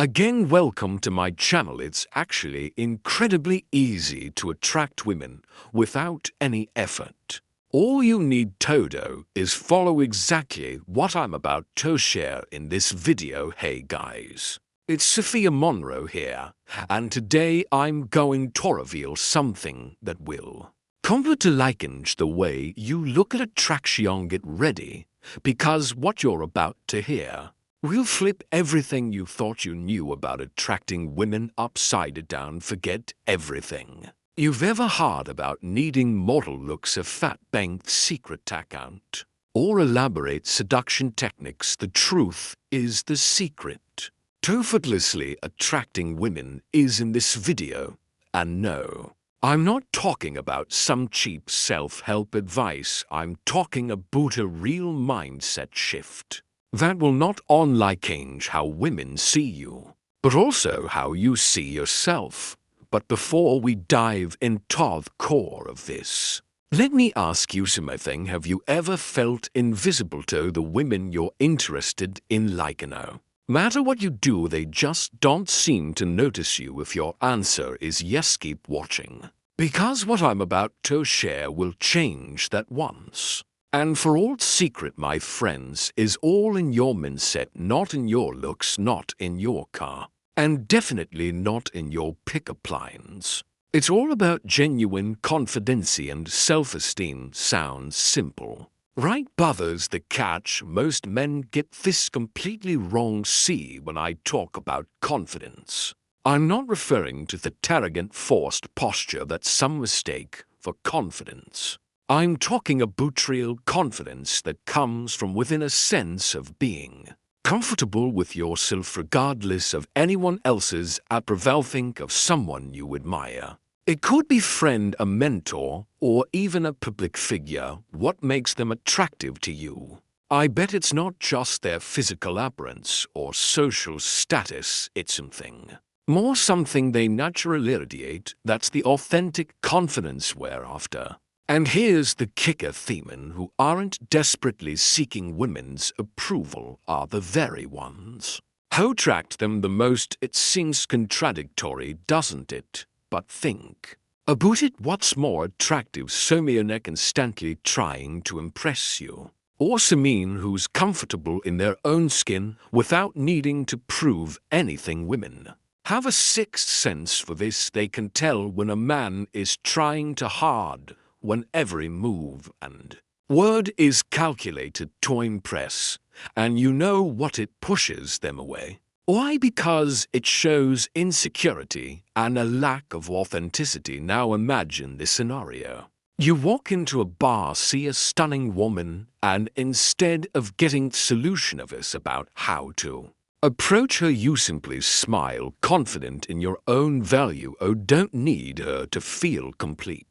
Again, welcome to my channel. It's actually incredibly easy to attract women without any effort. All you need to do is follow exactly what I'm about to share in this video. Hey guys, it's Sophia Monroe here, and today I'm going to reveal something that will completely change the way you look at attraction. Get ready, because what you're about to hear will flip everything you thought you knew about attracting women upside down. Forget everything you've ever heard about needing model looks, a fat bank secret account, or elaborate seduction techniques. The truth is, the secret to effortlessly attracting women is in this video. And no, I'm not talking about some cheap self-help advice. I'm talking about a real mindset shift that will not only change how women see you, but also how you see yourself. But before we dive into the core of this, let me ask you something. Have you ever felt invisible to the women you're interested in? No matter what you do, they just don't seem to notice you. If your answer is yes, keep watching, because what I'm about to share will change that once and for all. Secret, my friends, is all in your mindset, not in your looks, not in your car, and definitely not in your pickup lines. It's all about genuine confidence and self-esteem. Sounds simple, right? But there's the catch. Most men get this completely wrong. See, when I talk about confidence, I'm not referring to the arrogant, forced posture that some mistake for confidence. I'm talking about real confidence that comes from within, a sense of being comfortable with yourself regardless of anyone else's approval. Think of someone you admire. It could be a friend, a mentor, or even a public figure. What makes them attractive to you? I bet it's not just their physical appearance or social status. It's something more, something they naturally radiate. That's the authentic confidence we're after. And here's the kicker: women who aren't desperately seeking women's approval are the very ones who attract them the most. It seems contradictory, doesn't it? But think about it. What's more attractive? Someone constantly trying to impress you, or someone who's comfortable in their own skin without needing to prove anything? Women have a sixth sense for this. They can tell when a man is trying too hard, when every move and word is calculated to impress, and you know what, it pushes them away. Why? Because it shows insecurity and a lack of authenticity. Now imagine this scenario. You walk into a bar, see a stunning woman, and instead of getting solution advice about how to approach her, you simply smile, confident in your own value. Oh, don't need her to feel complete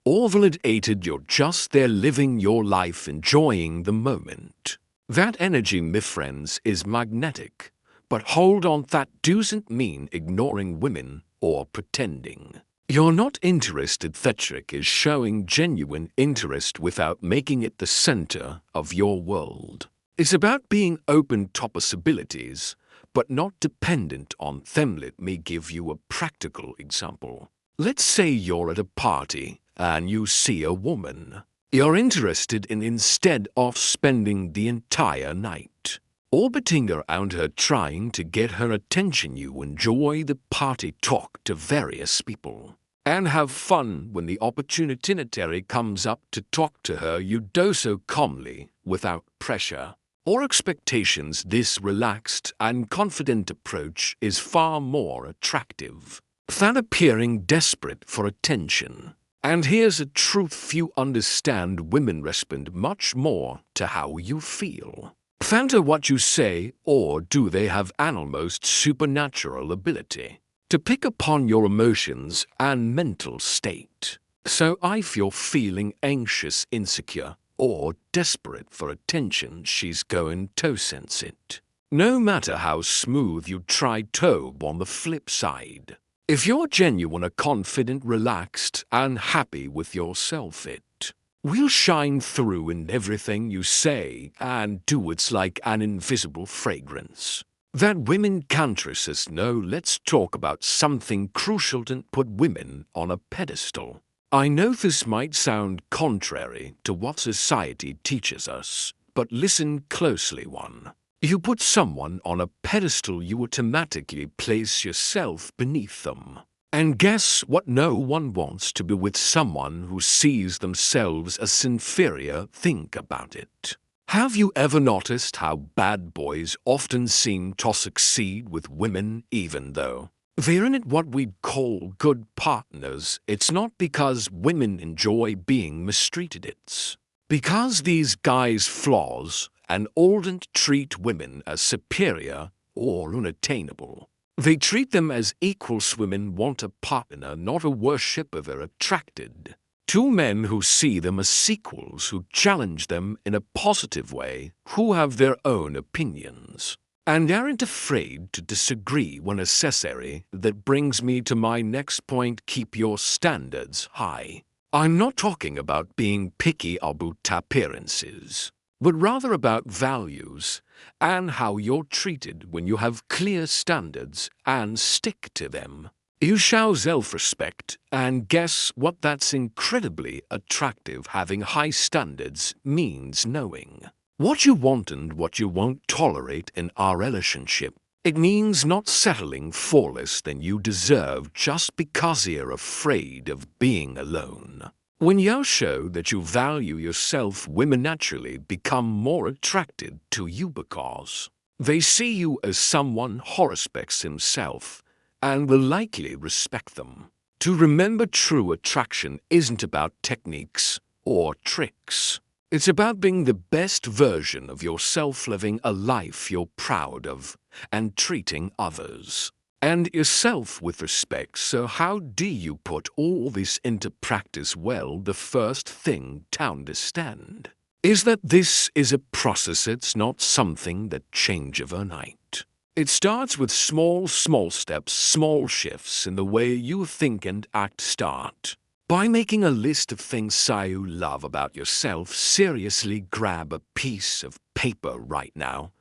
or validated. You're just there, living your life, enjoying the moment. That energy, my friends, is magnetic. But hold on, that doesn't mean ignoring women or pretending you're not interested. That trick is showing genuine interest without making it the center of your world. It's about being open to possibilities, but not dependent on them. Let me give you a practical example. Let's say you're at a party and you see a woman you're interested in. Instead of spending the entire night orbiting around her trying to get her attention, you enjoy the party, talk to various people, and have fun. When the opportunity comes up to talk to her, you do so calmly, without pressure or expectations. This relaxed and confident approach is far more attractive than appearing desperate for attention. And here's a truth few understand: women respond much more to how you feel than to what you say or do. They have an almost supernatural ability to pick up on your emotions and mental state. So if you're feeling anxious, insecure, or desperate for attention, she's going to sense it, no matter how smooth you try to. On the flip side, if you're genuine, confident, relaxed, and happy with yourself, it will shine through in everything you say and do. It's like an invisible fragrance that women can't resist. No, let's talk about something crucial to put women on a pedestal. I know this might sound contrary to what society teaches us, but listen closely. One. You put someone on a pedestal, you automatically place yourself beneath them. And guess what? No one wants to be with someone who sees themselves as inferior. Think about it. Have you ever noticed how bad boys often seem to succeed with women even though they're in it what we'd call good partners? It's not because women enjoy being mistreated, it's because these guys' flaws and often treat women as superior or unattainable. They treat them as equals. Women want a partner, not a worshipper. They're attracted to men who see them as equals, who challenge them in a positive way, who have their own opinions, and aren't afraid to disagree when necessary. That brings me to my next point: keep your standards high. I'm not talking about being picky about appearances, but rather about values and how you're treated. When you have clear standards and stick to them, you show self-respect, and guess what? That's incredibly attractive. Having high standards means knowing what you want and what you won't tolerate in our relationship. It means not settling for less than you deserve just because you're afraid of being alone. When you show that you value yourself, women naturally become more attracted to you because they see you as someone who respects himself and will likely respect them. To remember, true attraction isn't about techniques or tricks. It's about being the best version of yourself, living a life you're proud of, and treating others and yourself with respect. So how do you put all this into practice? Well, the first thing to understand is that this is a process. It's not something that changes overnight. It starts with small steps, small shifts in the way you think and act. Start by making a list of things you love about yourself. Seriously, grab a piece of paper right now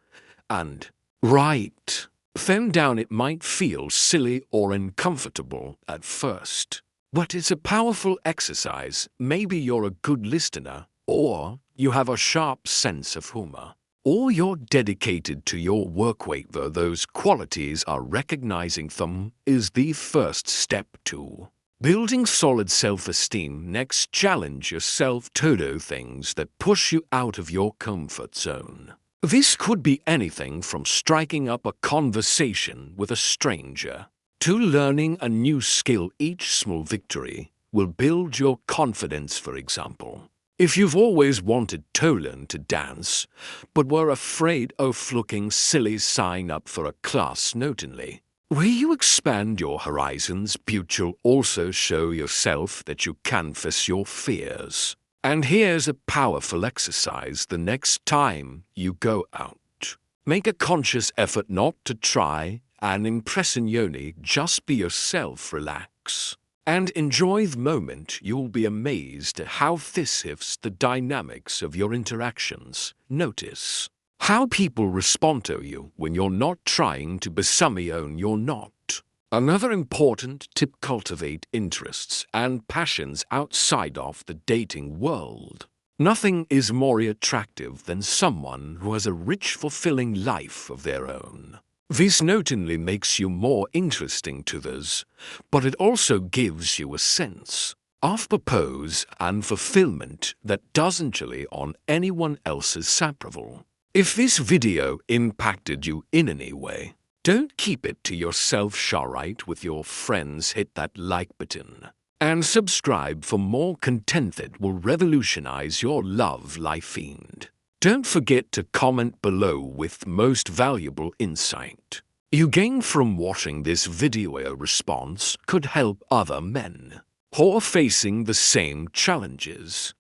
and write them down. It might feel silly or uncomfortable at first, but it's a powerful exercise. Maybe you're a good listener, or you have a sharp sense of humor, or you're dedicated to your work. Whatever those qualities are, recognizing them is the first step to building solid self-esteem. Next, challenge yourself to do things that push you out of your comfort zone. This could be anything from striking up a conversation with a stranger to learning a new skill. Each small victory will build your confidence. For example, if you've always wanted to learn to dance but were afraid of looking silly, sign up for a class notingly where you expand your horizons. You'll also show yourself that you can face your fears. And here's a powerful exercise: the next time you go out, make a conscious effort not to try and impress anyone. Just be yourself, relax, and enjoy the moment. You'll be amazed at how this shifts the dynamics of your interactions. Notice how people respond to you when you're not trying to be someone you're not. Another important tip: cultivate interests and passions outside of the dating world. Nothing is more attractive than someone who has a rich, fulfilling life of their own. This not only makes you more interesting to others, but it also gives you a sense of purpose and fulfillment that doesn't rely on anyone else's approval. If this video impacted you in any way, don't keep it to yourself. Share it with your friends, hit that like button, and subscribe for more content that will revolutionize your love life. And don't forget to comment below with most valuable insight you gain from watching this video. A response could help other men who are facing the same challenges.